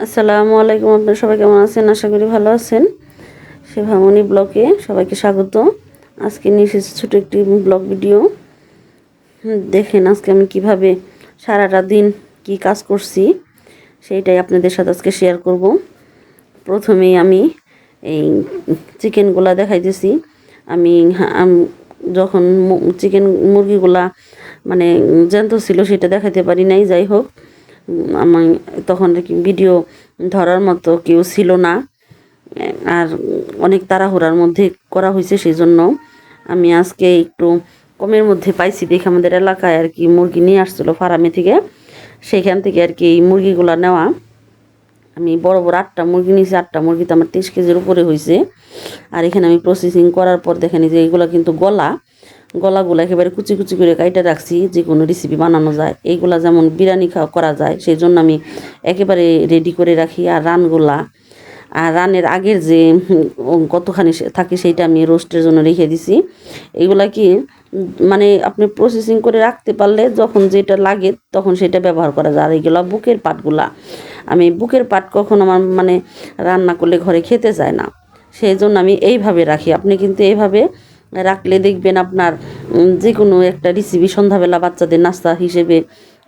আসসালামু আলাইকুম। আপনারা সবাই কেমন আছেন? আশা করি ভালো আছেন। শেফামণি ব্লগে সবাইকে স্বাগত। আজকে নিয়ে এসেছি ছোটো একটি ব্লগ ভিডিও। দেখেন আজকে আমি কিভাবে সারাটা দিন কি কাজ করছি সেইটাই আপনাদের সাথে আজকে শেয়ার করব। প্রথমেই আমি এই চিকেনগুলা দেখাইতেছি। আমি যখন চিকেন মুরগিগুলা মানে জ্যান্ত ছিল সেটা দেখাতে পারি নাই। যাই হোক, আমি তখন ভিডিও ধরার মতো কেউ ছিল না, আর অনেক তাড়াহুড়ার মধ্যে করা হয়েছে, সেই জন্য আমি আজকে একটু কমের মধ্যে পাইছি দেখে আমাদের এলাকায় আর কি মুরগি নিয়ে আসছিলো ফার্মে থেকে, সেইখান থেকে আর কি এই মুরগিগুলো নেওয়া। আমি বড় বড় 8টা মুরগি নিয়েছি। 8টা মুরগিতে আমার 30 কেজির উপরে হয়েছে। আর এখানে আমি প্রসেসিং করার পর দেখেনি যে এইগুলো কিন্তু গলাগুলো একেবারে কুচি কুচি করে কাইটা রাখছি, যে কোনো রেসিপি বানানো যায়। এইগুলা যেমন বিরিয়ানি করা যায়, সেই জন্য আমি একেবারে রেডি করে রাখি। আর রানের আগের যে কতখানি থাকে সেইটা আমি রোস্টের জন্য রেখে দিছি। এইগুলা কি মানে আপনি প্রসেসিং করে রাখতে পারলে যখন যেটা লাগে তখন সেটা ব্যবহার করা যায়। আর এইগুলা বুকের পাটগুলা, আমি বুকের পাট কখন আমার মানে রান্না করলে ঘরে খেতে চায় না, সেই জন্য আমি এইভাবে রাখি। আপনি কিন্তু এইভাবে রাখলে দেখবেন আপনার যে কোনো একটা রেসিপি সন্ধ্যাবেলা বাচ্চাদের নাস্তা হিসেবে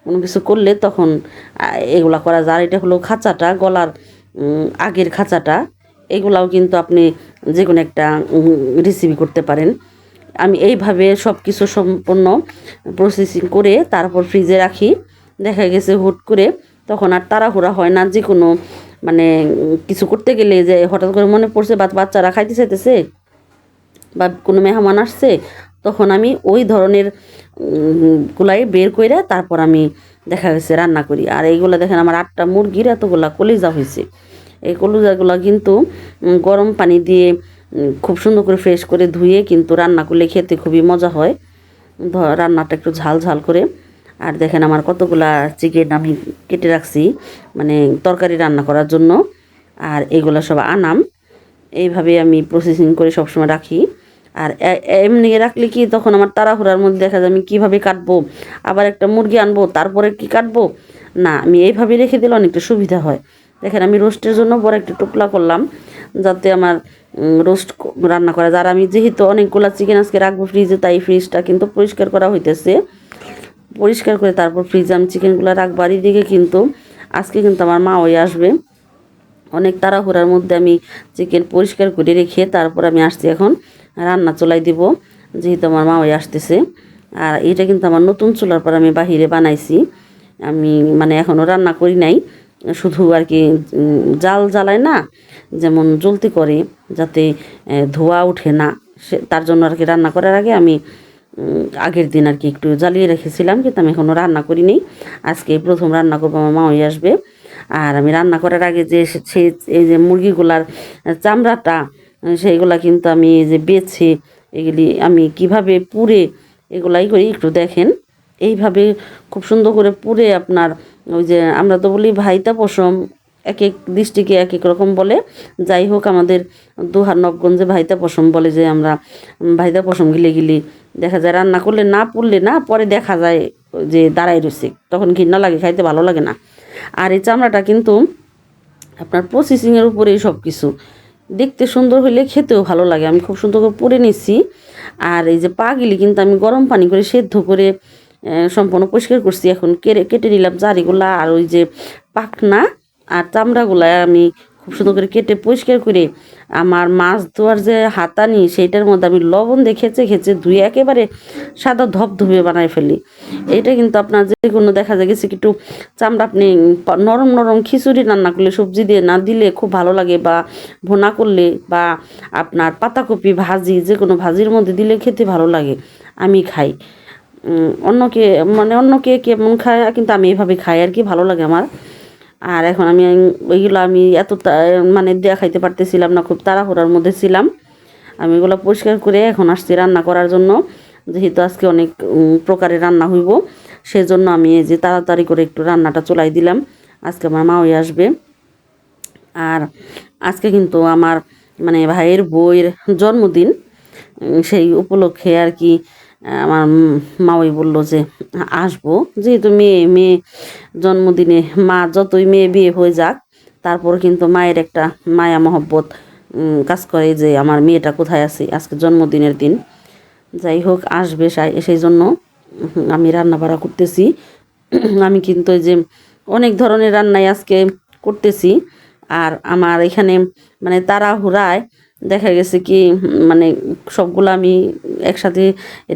কোনো কিছু করলে তখন এগুলা করা যায়। আর এটা হলো খাঁচাটা, গলার আগের খাঁচাটা। এগুলাও কিন্তু আপনি যে কোনো একটা রেসিপি করতে পারেন। আমি এইভাবে সব কিছু সম্পূর্ণ প্রসেসিং করে তারপর ফ্রিজে রাখি। দেখা গেছে হুট করে তখন আর তাড়াহুড়া হয় না। যে কোনো মানে কিছু করতে গেলে যে হঠাৎ করে মনে পড়ছে বাচ্চারা খাইতে চাইতেছে বা কোনো মেহমান আসছে, তখন আমি ওই ধরনের গুলাই বের করে তারপর আমি দেখা গেছে রান্না করি। আর এইগুলো দেখেন আমার 8টা মুরগির এতগুলা কলিজা হয়েছে। এই কলিজাগুলো কিন্তু গরম পানি দিয়ে খুব সুন্দর করে ফ্রেশ করে ধুয়ে কিন্তু রান্না করলে খেতে খুবই মজা হয়। রান্নাটা একটু ঝাল ঝাল করে। আর দেখেন আমার কতগুলা চিকেন আমি কেটে রাখছি মানে তরকারি রান্না করার জন্য। আর এগুলো সব আনাম। এইভাবে আমি প্রসেসিং করে সবসময় রাখি। আর এমনি রাখলে কি তখন আমার তাড়াহুড়ার মধ্যে দেখা যায় আমি কীভাবে কাটবো, আবার একটা মুরগি আনবো তারপরে কি কাটবো, না আমি এইভাবে রেখে দিলে অনেকটা সুবিধা হয়। দেখেন আমি রোস্টের জন্য বড় একটা টুকলা করলাম যাতে আমার রোস্ট রান্না করা যায়। আর আমি যেহেতু অনেকগুলো চিকেন আজকে রাখবো ফ্রিজে, তাই ফ্রিজটা কিন্তু পরিষ্কার করা হইতেছে। পরিষ্কার করে তারপর ফ্রিজে আমি চিকেনগুলো রাখবো। আর এদিকে কিন্তু আজকে কিন্তু আমার মা ওই আসবে। অনেক তাড়াহুড়ার মধ্যে আমি চিকেন পরিষ্কার করে রেখে তারপর আমি আসছি এখন রান্না চুলাই দিব, যেহেতু আমার মা ওই আসতেছে। আর এটা কিন্তু আমার নতুন চুলার পর আমি বাহিরে বানাইছি। আমি মানে এখনও রান্না করি নাই, শুধু আর কি জাল জ্বালায় না, যেমন জ্বলতি করে যাতে ধোঁয়া ওঠে না, তার জন্য আর কি রান্না করার আগে আমি আগের দিন আর কি একটু জ্বালিয়ে রেখেছিলাম, কিন্তু আমি এখনও রান্না করিনি। আজকে প্রথম রান্না করবো, আমার মা ওই আসবে। আর আমি রান্না করার আগে যে সেই এই যে মুরগিগুলার চামড়াটা, সেইগুলা কিন্তু আমি এই যে বেছে এগুলি আমি কিভাবে পুড়ে এগুলাই করি একটু দেখেন। এইভাবে খুব সুন্দর করে পুড়ে আপনার ওই যে আমরা তো বলি ভাইতা পশম, এক এক ডিস্ট্রিক্টে এক এক রকম বলে। যাই হোক, আমাদের দোহার নবগঞ্জে ভাইতা পশম বলে। যে আমরা ভাইতা পশম গিলে দেখা যায় রান্না করলে না পুড়লে না পরে দেখা যায় যে দাঁড়াই রয়েছে, তখন ঘৃণা লাগে, খাইতে ভালো লাগে না। আর এই চামড়াটা কিন্তু আপনার প্রসেসিংয়ের উপরেই সব কিছু। দেখতে সুন্দর হইলে খেতেও ভালো লাগে। আমি খুব সুন্দর করে পুড়ে নিচ্ছি। আর এই যে পাগুলি কিন্তু আমি গরম পানি করে সেদ্ধ করে সম্পূর্ণ পরিষ্কার করছি। এখন কেটে নিলাম জারিগুলা, আর ওই যে পাখনা আর চামড়াগুলা আমি খুব সুন্দর করে কেটে পরিষ্কার করে আমার মাছ ধোয়ার যে হাতানি সেইটার মধ্যে আমি লবণ দিয়ে খেচে ধুয়ে একেবারে সাদা ধবধবে বানাই ফেলি। এটা কিন্তু আপনার যে কোনো দেখা যায় গেছে একটু চামড়া আপনি নরম নরম খিচুড়ি রান্না করলে সবজি দিয়ে না দিলে খুব ভালো লাগে, বা ভুনা করলে বা আপনার পাতাকপি ভাজি যে কোনো ভাজির মধ্যে দিলে খেতে ভালো লাগে। আমি খাই, অন্যকে কেমন খায়, কিন্তু আমি এইভাবে খাই আর কি, ভালো লাগে আমার। আর এখন আমি ওইগুলো আমি এত মানে দেখাইতে পারতেছিলাম না, খুব তাড়াহুড়ার মধ্যে ছিলাম। আমি এগুলো পরিষ্কার করে এখন আসছি রান্না করার জন্য, যেহেতু আজকে অনেক প্রকারের রান্না হইব, সেজন্য আমি এই যে তাড়াতাড়ি করে একটু রান্নাটা চলাই দিলাম। আজকে আমার মা ওই আসবে। আর আজকে কিন্তু আমার মানে ভাইয়ের বউয়ের জন্মদিন, সেই উপলক্ষে আর কি আমার মাওই বলল যে আসবো। যেহেতু মেয়ে জন্মদিনে মা যতই মেয়ে বিয়ে হয়ে যাক, তারপর কিন্তু মায়ের একটা মায়া মহব্বত কাজ করে যে আমার মেয়েটা কোথায় আছে, আজকে জন্মদিনের দিন। যাই হোক, আসবে সেই জন্য আমি রান্না বাড়া করতেছি। আমি কিন্তু ওই যে অনেক ধরনের রান্নাই আজকে করতেছি। আর আমার এখানে মানে তাড়াহুড়ায় দেখা গেছে কি মানে সবগুলো আমি একসাথে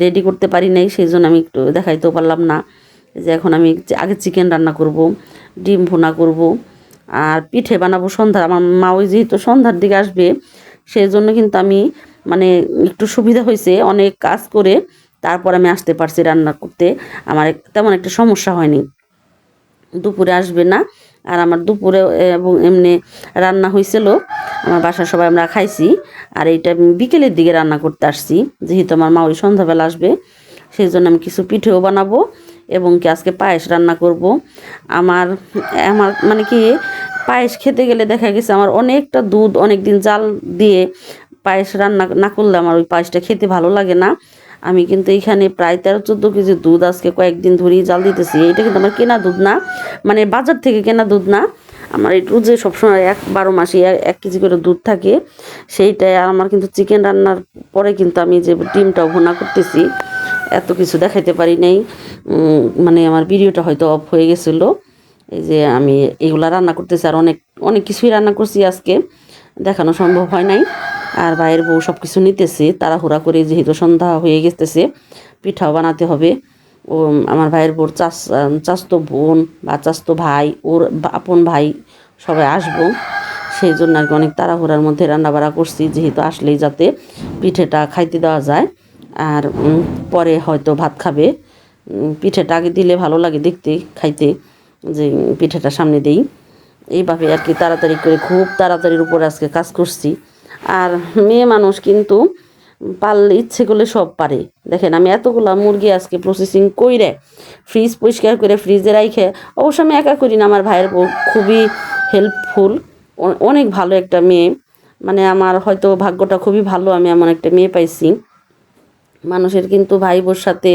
রেডি করতে পারি নাই, সেই জন্য আমি একটু দেখাইতেও পারলাম না। যে এখন আমি আগে চিকেন রান্না করব, ডিম ভুনা করব, আর পিঠে বানাবো সন্ধ্যার। আমার মা ওই যেহেতু সন্ধ্যার দিকে আসবে, সেই জন্য কিন্তু আমি মানে একটু সুবিধা হয়েছে, অনেক কাজ করে তারপর আমি আসতে পারছি রান্না করতে। আমার তেমন একটা সমস্যা হয়নি। দুপুরে আসবে না, আর আমার দুপুরে এবং এমনি রান্না হয়েছিল, আমার বাসার সবাই আমরা খাইছি। আর এইটা আমি বিকেলের দিকে রান্না করতে আসছি, যেহেতু আমার মা ওই সন্ধ্যাবেলা আসবে, সেই জন্য আমি কিছু পিঠেও বানাবো এবং কি আজকে পায়েস রান্না করব। আমার আমার মানে কি পায়েস খেতে গেলে দেখা গেছে আমার অনেকটা দুধ অনেক দিন জাল দিয়ে পায়েস রান্না না করলে আমার ওই পায়েসটা খেতে ভালো লাগে না। আমি কিন্তু এখানে প্রায় 13-14 কেজি দুধ আজকে কয়েকদিন ধরেই জাল দিতেছি। এটা কিন্তু আমার কেনা দুধ না, মানে বাজার থেকে কেনা দুধ না। আমার একটু যে সবসময় 12 মাসে 1 কেজি করে দুধ থাকে, সেইটাই। আর আমার কিন্তু চিকেন রান্নার পরে কিন্তু আমি যে ডিমটাও ভুনা করতেছি, এত কিছু দেখাইতে পারি নাই। মানে আমার ভিডিওটা হয়তো অফ হয়ে গেছিলো। এই যে আমি এগুলা রান্না করতেছি, আর অনেক অনেক কিছুই রান্না করছি আজকে, দেখানো সম্ভব হয় নাই। আর ভাইয়ের বউ সব কিছু নিতেছে তাড়াহুড়া করে, যেহেতু সন্ধ্যা হয়ে গেতেছে, পিঠাও বানাতে হবে। ও আমার ভাইয়ের বউর চাচতো বোন বা চাচতো ভাই, ওর আপন ভাই সবাই আসবো, সেই জন্য আর কি অনেক তাড়াহুড়ার মধ্যে রান্নাবাড়া করছি, যেহেতু আসলেই যাতে পিঠেটা খাইতে দেওয়া যায়। আর পরে হয়তো ভাত খাবে। পিঠেটা আগে দিলে ভালো লাগে দেখতে, খাইতে, যে পিঠেটা সামনে দেই। এইভাবে আর কি তাড়াতাড়ি করে, খুব তাড়াতাড়ির উপরে আজকে কাজ করছি। আর মেয়ে মানুষ কিন্তু পারলে ইচ্ছে করলে সব পারে। দেখেন আমি এতগুলা মুরগি আজকে প্রসেসিং কইরে ফ্রিজ পরিষ্কার করে ফ্রিজে রাইখে, অবশ্য আমি একা করি না, আমার ভাইয়ের বউ খুবই হেল্পফুল, অনেক ভালো একটা মেয়ে। মানে আমার হয়তো ভাগ্যটা খুবই ভালো, আমি এমন একটা মেয়ে পাইছি। মানুষের কিন্তু ভাই বোর সাথে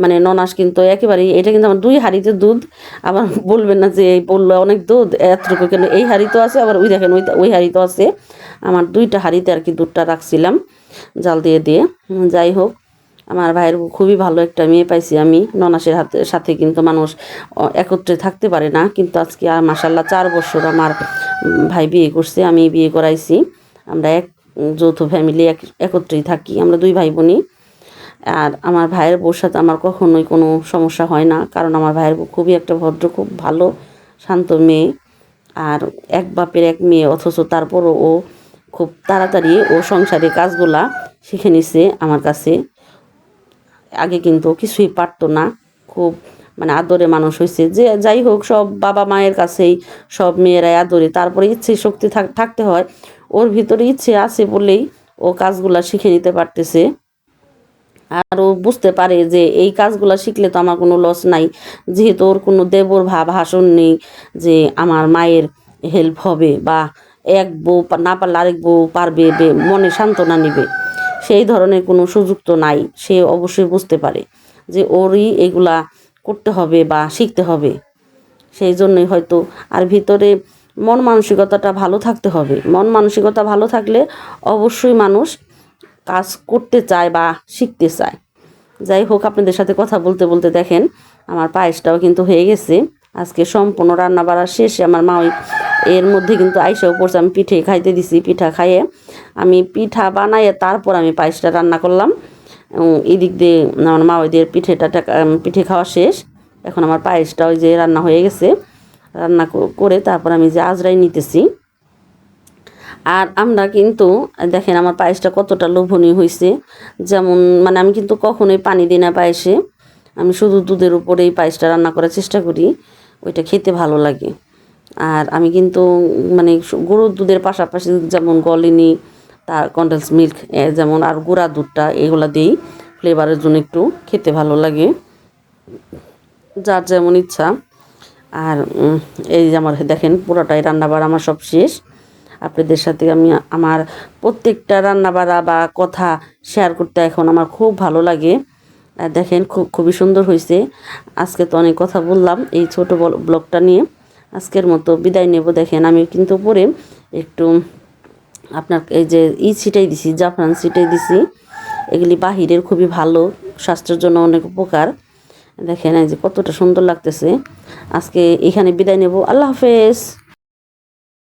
মানে ননাস কিন্তু একেবারেই, এটা কিন্তু আমার 2 হাঁড়িতে দুধ। আবার বলবেন না যে বললো অনেক দুধ এতটুকু, কেন এই হাঁড়িতেও আছে, আবার ওই দেখেন ওই হাঁড়িতেও আছে। আমার 2টা হাঁড়িতে আর কি দুধটা রাখছিলাম জাল দিয়ে দিয়ে। যাই হোক, আমার ভাইয়ের খুবই ভালো একটা মেয়ে পাইছি আমি। ননাসের সাথে কিন্তু মানুষ একত্রে থাকতে পারে না, কিন্তু আজকে মাশাল্লাহ 4 বছর আমার ভাই বিয়ে করছে, আমি বিয়ে করাইছি। আমরা যৌথ ফ্যামিলি একত্রেই থাকি, আমরা 2 ভাই বোনই। আর আমার ভাইয়ের বউর সাথে আমার কখনোই কোনো সমস্যা হয় না, কারণ আমার ভাইয়ের বউ খুবই একটা ভদ্র, খুব ভালো শান্ত মেয়ে। আর এক বাপের এক মেয়ে, অথচ তারপরও ও খুব তাড়াতাড়ি ও সংসারের কাজগুলা শিখে নিছে আমার কাছে। আগে কিন্তু কিছুই পারতো না, খুব মানে আদরে মানুষ হয়েছে। যে যাই হোক, সব বাবা মায়ের কাছেই সব মেয়েরাই আদরে, তারপরে ইচ্ছে শক্তি থাকতে হয়। ওর ভিতরে ইচ্ছে আছে বলেই ও কাজগুলা শিখে নিতে পারতেছে। আর ও বুঝতে পারে যে এই কাজগুলো শিখলে তো আমার কোনো লস নাই, যেহেতু ওর কোনো দেবর ভাব হাসন নেই যে আমার মায়ের হেল্প হবে, বা এক বউ না পারলে আরেক বউ পারবে, মনে সান্ত্বনা নেবে, সেই ধরনের কোনো সুযোগ তো নাই। সে অবশ্যই বুঝতে পারে যে ওরই এগুলা করতে হবে বা শিখতে হবে, সেই জন্যই হয়তো। আর ভিতরে মন মানসিকতাটা ভালো থাকতে হবে, মন মানসিকতা ভালো থাকলে অবশ্যই মানুষ কাজ করতে চায় বা শিখতে চায়। যাই হোক, আপনাদের সাথে কথা বলতে বলতে দেখেন আমার পায়েসটাও কিন্তু হয়ে গেছে। আজকে সম্পূর্ণ রান্না বাড়া শেষে আমার মা এর মধ্যে কিন্তু আইসাও পড়ছে, আমি পিঠে খাইতে দিছি। পিঠা খাইয়ে আমি পিঠা বানাইয়ে তারপর আমি পায়েসটা রান্না করলাম। এদিক দিয়ে আমার মা ওই দিয়ে পিঠে খাওয়া শেষ, এখন আমার পায়েসটা ওই যে রান্না হয়ে গেছে। রান্না করে তারপর আমি যে আজরাই নিতেছি। আর আমরা কিন্তু দেখেন আমার পায়েসটা কতটা লোভনীয় হয়েছে। যেমন মানে আমি কিন্তু কখনোই পানি দিই না পায়েসে, আমি শুধু দুধের উপরেই পায়েসটা রান্না করার চেষ্টা করি, ওইটা খেতে ভালো লাগে। আর আমি কিন্তু মানে গরুর দুধের পাশাপাশি যেমন গলিনি, তার কন্ডেন্স মিল্ক যেমন, আর গুঁড়া দুধটা এগুলো দিই ফ্লেভারের জন্য, একটু খেতে ভালো লাগে, যার যেমন ইচ্ছা। আর এই যে আমার দেখেন পুরোটাই রান্নাবার আমার সব শেষ। আপনাদের সাথে আমি আমার প্রত্যেকটা রান্নাবাড়া বা কথা শেয়ার করতে এখন আমার খুব ভালো লাগে। দেখেন খুবই সুন্দর হয়েছে। আজকে তো অনেক কথা বললাম এই ছোট ব্লগটা নিয়ে। আজকের মতো বিদায় নেব। দেখেন আমি কিন্তু পরে একটু আপনার এই যে ছিটাই দিছি, জাফরান ছিটাই দিছি। এগুলি বাহিরের খুবই ভালো, স্বাস্থ্যের জন্য অনেক উপকার। দেখেন এই যে কতটা সুন্দর লাগতেছে। আজকে এখানে বিদায় নেব। আল্লাহ হাফেজ।